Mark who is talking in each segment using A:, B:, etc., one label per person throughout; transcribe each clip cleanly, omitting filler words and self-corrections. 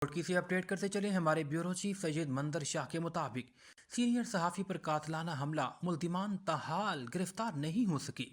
A: کی سے اپڈیٹ کرتے چلے ہمارے بیورو چیف سید مندر شاہ کے مطابق سینئر صحافی پر قاتلانہ حملہ ملزمان تاحال گرفتار نہیں ہو سکی۔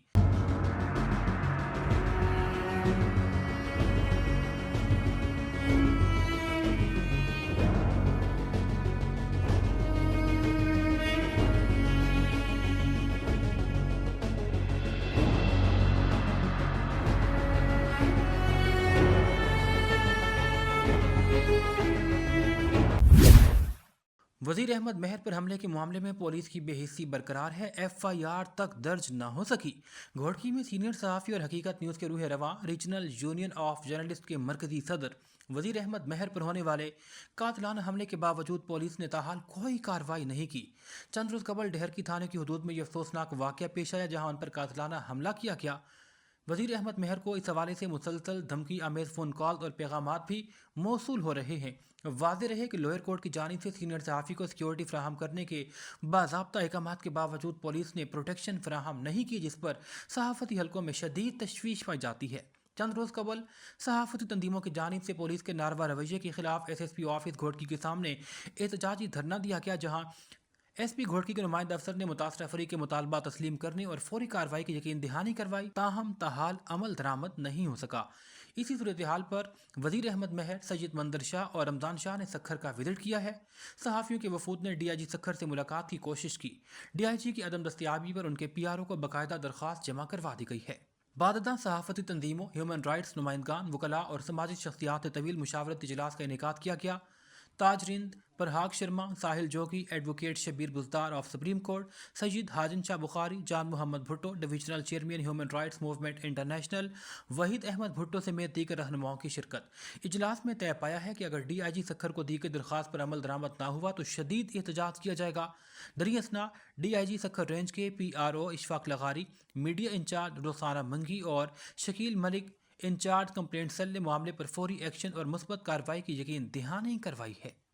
A: وزیر احمد مہر پر حملے کے معاملے میں پولیس کی بے حسی برقرار ہے، ایف آئی آر تک درج نہ ہو سکی۔ گھوڑکی میں سینئر صحافی اور حقیقت نیوز کے روح رواں ریجنل یونین آف جرنلسٹ کے مرکزی صدر وزیر احمد مہر پر ہونے والے قاتلانہ حملے کے باوجود پولیس نے تاحال کوئی کارروائی نہیں کی۔ چند روز قبل ڈہرکی تھانے کی حدود میں یہ افسوسناک واقعہ پیش آیا جہاں ان پر قاتلانہ حملہ کیا گیا۔ وزیر احمد مہر کو اس حوالے سے مسلسل دھمکی آمیز فون کال اور پیغامات بھی موصول ہو رہے ہیں۔ واضح رہے کہ لوئر کورٹ کی جانب سے سینئر صحافی کو سیکیورٹی فراہم کرنے کے باضابطہ احکامات کے باوجود پولیس نے پروٹیکشن فراہم نہیں کی، جس پر صحافتی حلقوں میں شدید تشویش پائی جاتی ہے۔ چند روز قبل صحافتی تنظیموں کی جانب سے پولیس کے ناروا رویے کے خلاف ایس ایس پی آفس گھوڑکی کے سامنے احتجاجی دھرنا دیا گیا، جہاں ایس پی گھوڑکی کے نمائندہ افسر نے متاثرہ فریق کے مطالبہ تسلیم کرنے اور فوری کارروائی کی یقین دہانی کروائی، تاہم تاحال عمل درآمد نہیں ہو سکا۔ اسی صورتحال پر وزیر احمد مہر، سید مندر شاہ اور رمضان شاہ نے سکھر کا وزٹ کیا ہے۔ صحافیوں کے وفود نے ڈی آئی جی سکھر سے ملاقات کی کوشش کی۔ ڈی آئی جی کی عدم دستیابی پر ان کے پی آر او کو باقاعدہ درخواست جمع کروا دی گئی ہے۔ بعد ازاں صحافتی تنظیموں، ہیومن رائٹس نمائندگان، وکلاء اور سماجی شخصیات سے طویل مشاورتی اجلاس کا انعقاد کیا گیا۔ Taj Rind Prahag Sharma, Sahil Jogi, advocate Shabbir Buzdar of supreme court, Syed Hajan Shah Bukhari, Jan Muhammad Bhutto, divisional chairman human rights movement international, Waheed Ahmed Bhutto سمیت دیگر رہنماؤں کی شرکت۔ اجلاس میں طے پایا ہے کہ اگر ڈی آئی جی سکھر کو دی گئی درخواست پر عمل درآمد نہ ہوا تو شدید احتجاج کیا جائے گا۔ دریں اثنا D I G Sukkur range کے پی آر او اشفاق لغاری، میڈیا انچارج رخسانہ منگی اور Shakeel Malik incharge complaint cell نے معاملے پر فوری ایکشن اور مثبت کارروائی کی یقین دہانی کروائی ہے۔